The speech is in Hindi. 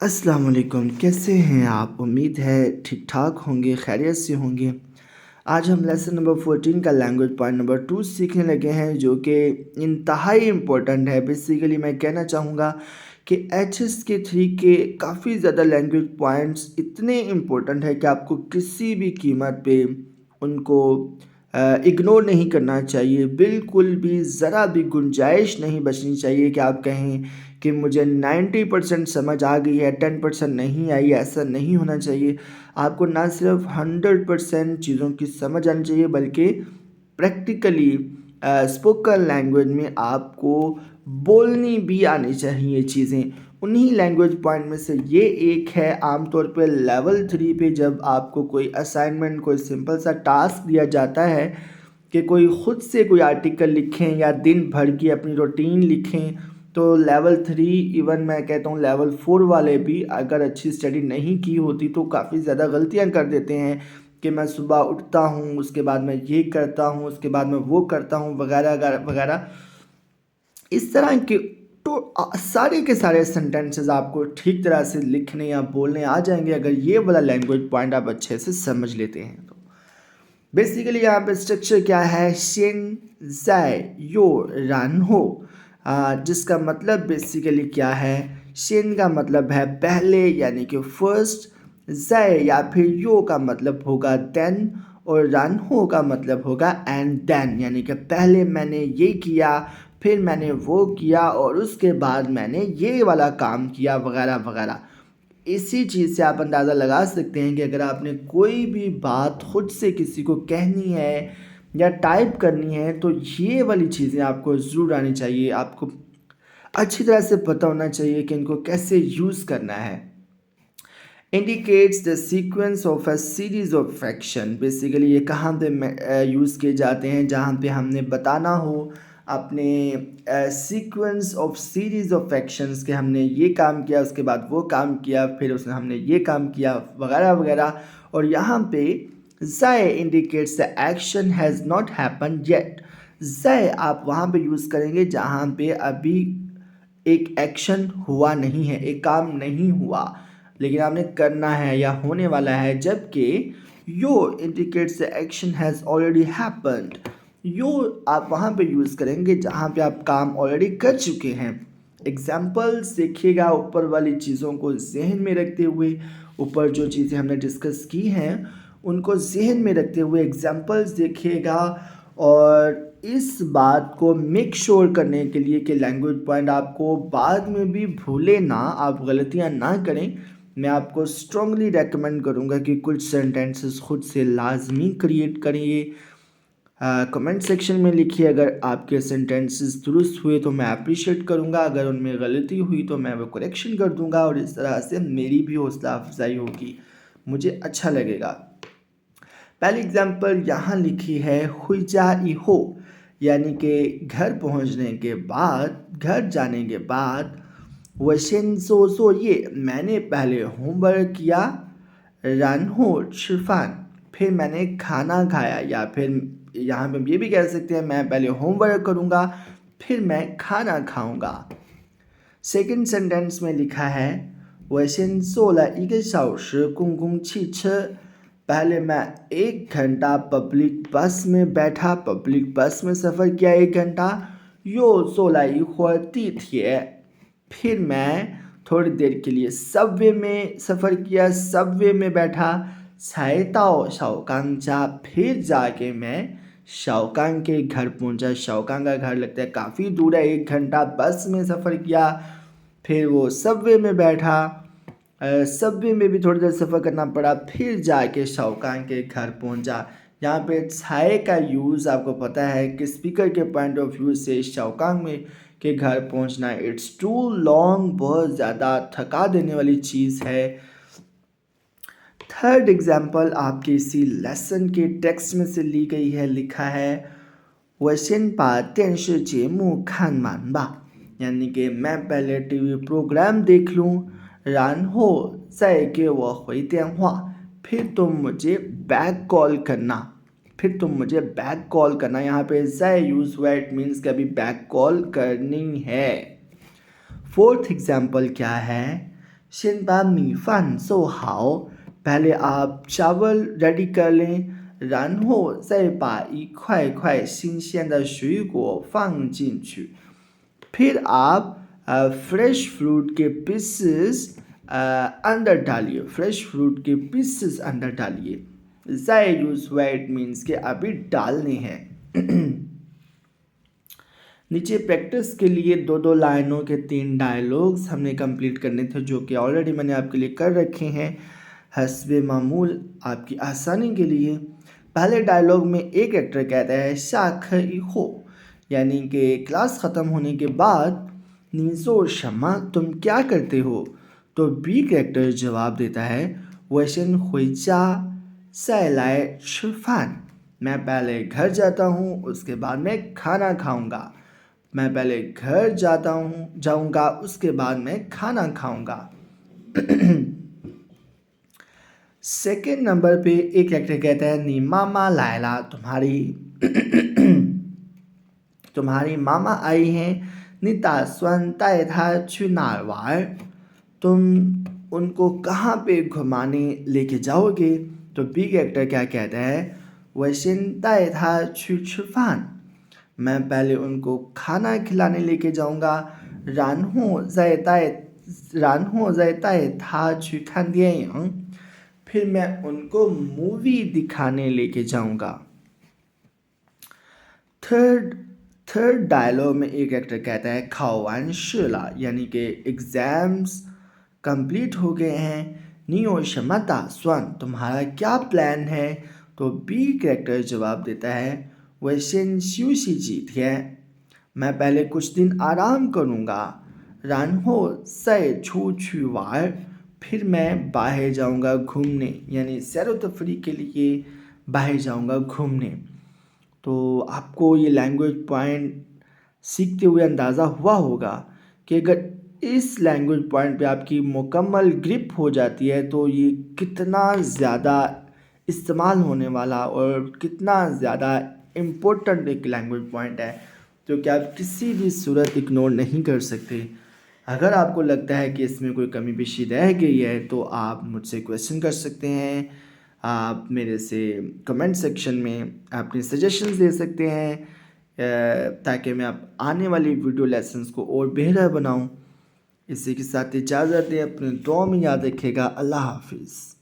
अस्सलाम वालेकुम, कैसे हैं आप? उम्मीद है ठीक ठाक होंगे, खैरियत से होंगे। आज हम लेसन नंबर 14 का लैंग्वेज पॉइंट नंबर 2 सीखने लगे हैं, जो कि इंतहाई इम्पोर्टेंट है। बेसिकली मैं कहना चाहूँगा कि HSK 3 के काफ़ी ज़्यादा लैंग्वेज पॉइंट्स इतने इम्पोर्टेंट है कि आपको किसी भी कीमत पे उनको इग्नोर नहीं करना चाहिए। बिल्कुल भी ज़रा भी गुंजाइश नहीं बचनी चाहिए कि आप कहें कि मुझे 90% समझ आ गई है, 10% नहीं आई, ऐसा नहीं होना चाहिए। आपको ना सिर्फ 100% चीज़ों की समझ आनी चाहिए, बल्कि प्रैक्टिकली स्पोकन लैंग्वेज में आपको बोलनी भी आनी चाहिए चीज़ें। उन्हीं लैंग्वेज पॉइंट में से ये एक है। आमतौर पे लेवल 3 पे जब आपको कोई असाइनमेंट, कोई सिंपल सा टास्क दिया जाता है कि कोई ख़ुद से कोई आर्टिकल लिखें या दिन भर की अपनी रूटीन लिखें, तो लेवल 3, इवन मैं कहता हूँ लेवल 4 वाले भी अगर अच्छी स्टडी नहीं की होती तो काफ़ी ज़्यादा गलतियाँ कर देते हैं कि मैं सुबह उठता हूँ, उसके बाद मैं ये करता हूँ, उसके बाद मैं वो करता हूँ, वगैरह वगैरह। इस तरह के तो सारे के सारे सेंटेंसेस आपको ठीक तरह से लिखने या बोलने आ जाएंगे अगर ये वाला लैंग्वेज पॉइंट आप अच्छे से समझ लेते हैं तो। बेसिकली यहाँ पे स्ट्रक्चर क्या है, शेन ज़ाय यो रान हो, जिसका मतलब बेसिकली क्या है। शेन का मतलब है पहले यानी कि फर्स्ट, ज़ाय या फिर यो का मतलब होगा देन, और रान हो का मतलब होगा एंड देन, यानी कि पहले मैंने ये किया, फिर मैंने वो किया, और उसके बाद मैंने ये वाला काम किया, वगैरह वगैरह। इसी चीज़ से आप अंदाज़ा लगा सकते हैं कि अगर आपने कोई भी बात खुद से किसी को कहनी है या टाइप करनी है तो ये वाली चीज़ें आपको ज़रूर आनी चाहिए। आपको अच्छी तरह से पता होना चाहिए कि इनको कैसे यूज़ करना है। Indicates the sequence of a series of action. Basically ये कहाँ पे यूज़ किए जाते हैं, जहाँ पे हमने बताना हो अपने sequence of series of actions के हमने ये काम किया, उसके बाद वो काम किया, फिर उसने हमने ये काम किया, वगैरह वगैरह। और यहाँ पे ज़ाय indicates the action has not happen yet. ज़ाय आप वहाँ पे यूज़ करेंगे जहाँ पे अभी एक एक्शन हुआ नहीं है, एक काम नहीं हुआ, लेकिन आपने करना है या होने वाला है। जबकि यो indicates the action has already happened. यो आप वहाँ पे यूज़ करेंगे जहाँ पे आप काम ऑलरेडी कर चुके हैं। एग्जाम्पल्स देखिएगा, ऊपर वाली चीज़ों को जहन में रखते हुए, ऊपर जो चीज़ें हमने डिस्कस की हैं उनको जहन में रखते हुए एग्जाम्पल्स देखिएगा, और इस बात को मेक श्योर करने के लिए कि लैंग्वेज पॉइंट आपको बाद में भी भूले ना, आप गलतियाँ ना करें, मैं आपको स्ट्रांगली रेकमेंड करूँगा कि कुछ सेंटेंसेस खुद से लाजमी क्रिएट करिए। कमेंट सेक्शन में लिखिए, अगर आपके सेंटेंसेस दुरुस्त हुए तो मैं अप्रिशिएट करूँगा, अगर उनमें गलती हुई तो मैं वो करेक्शन कर दूँगा, और इस तरह से मेरी भी हौसला अफजाई होगी, मुझे अच्छा लगेगा। पहली एग्जाम्पल यहाँ लिखी है हुईजा ई हो, यानी कि घर पहुँचने के बाद, घर जाने के बाद। वशेन सो ये मैंने पहले होमवर्क किया, रान हो शिफान फिर मैंने खाना खाया, या फिर यहाँ पे ये भी कह सकते हैं मैं पहले होमवर्क करूँगा फिर मैं खाना खाऊँगा। सेकंड सेंटेंस में लिखा है वशेन सोला इके शाओशी कुंगकुंग छीछे, पहले मैं 1 घंटा पब्लिक बस में बैठा, पब्लिक बस में सफ़र किया 1 घंटा। यो सोला इहुआ तीथिए, फिर मैं थोड़ी देर के लिए सबवे में सफ़र किया, सबवे में बैठा। छायताओ शाओकांग जा, फिर जाके मैं शाओकांग के घर पहुंचा। शाओकांग का घर लगता है काफ़ी दूर है, 1 घंटा बस में सफ़र किया, फिर वो सबवे में बैठा, सबवे में भी थोड़ी देर सफ़र करना पड़ा, फिर जाके शाओकांग के घर पहुंचा। यहाँ पे छाए का यूज़ आपको पता है कि स्पीकर के पॉइंट ऑफ व्यू से शाओकांग में के घर पहुंचना इट्स टू लॉन्ग, बहुत ज़्यादा थका देने वाली चीज़ है। थर्ड एग्जाम्पल आपके इसी लेसन के टेक्स्ट में से ली गई है, लिखा है वशिन पा तेंशि जेमू खान मान बा, यानी कि मैं पहले टीवी प्रोग्राम देख लूँ, रान हो ज़ाय के वो हुई हुआ, फिर तुम मुझे बैक कॉल करना, फिर तुम मुझे बैक कॉल करना। यहाँ पे ज़ाय यूज़ हुआ, इट मीन्स कि अभी बैक कॉल करनी है। फोर्थ एग्जाम्पल क्या है, 先把米饭做好 पहले आप चावल रेडी कर लें 然后再把一块块新鲜的水果放进去 फिर आप फ्रेश फ्रूट के पीसेस अंदर डालिए फ्रेश फ्रूट के पीसेस अंदर डालिए 再 यूज वेट मीन्स के अभी डालने हैं नीचे प्रैक्टिस के लिए दो दो लाइनों के 3 डायलॉग्स हमने कंप्लीट करने थे जो कि ऑलरेडी मैंने आपके लिए कर रखे हैं हस्बे मामूल आपकी आसानी के लिए पहले डायलॉग में एक एक्टर कहता है शाख हो यानी कि क्लास ख़त्म होने के बाद नीजो शमा तुम क्या करते हो तो बी कैरेक्टर जवाब देता है वैशन हुईचा सैलाए शिफान मैं पहले घर जाता हूँ उसके बाद मैं खाना खाऊंगा मैं पहले घर जाऊंगा उसके बाद मैं खाना खाऊंगा सेकेंड नंबर पे एक एक्टर कहता है नी मामा लायला तुम्हारी मामा आई हैं नी तास्वन ताए था चुनारवार तुम उनको कहाँ पे घुमाने लेके जाओगे तो बी एक्टर क्या कहता है वैशिन ताए था छुफान मैं पहले उनको खाना खिलाने लेके जाऊंगा रानहो ज़ैताए था छुखान दिए फिर मैं उनको मूवी दिखाने लेके जाऊंगा थर्ड डायलॉग में एक एक्टर कहता है खाओवान शिला यानी कि एग्ज़ाम्स कंप्लीट हो गए हैं नियो शमता स्वान तुम्हारा क्या प्लान है तो बी कैरेक्टर जवाब देता है वैशन शिवशी जी थे मैं पहले कुछ दिन आराम करूँगा रानहो सै छू छुवार फिर मैं बाहर जाऊँगा घूमने यानी सैर व तफरी के लिए बाहर जाऊँगा घूमने तो आपको ये लैंग्वेज पॉइंट सीखते हुए अंदाज़ा हुआ होगा कि अगर इस लैंग्वेज पॉइंट पे आपकी मुकम्मल ग्रिप हो जाती है तो ये कितना ज़्यादा इस्तेमाल होने वाला और कितना ज़्यादा इम्पोर्टेंट एक लैंग्वेज पॉइंट है जो कि आप किसी भी सूरत इग्नोर नहीं कर सकते अगर आपको लगता है कि इसमें कोई कमी पेशी रह गई है तो आप मुझसे क्वेश्चन कर सकते हैं आप मेरे से कमेंट सेक्शन में अपने सजेशंस दे सकते हैं ताकि मैं आप आने वाली वीडियो लेसन्स को और बेहतर बनाऊं इसी के साथ इजाज़त दें अपने दुआ में याद रखिएगा अल्लाह हाफिज़।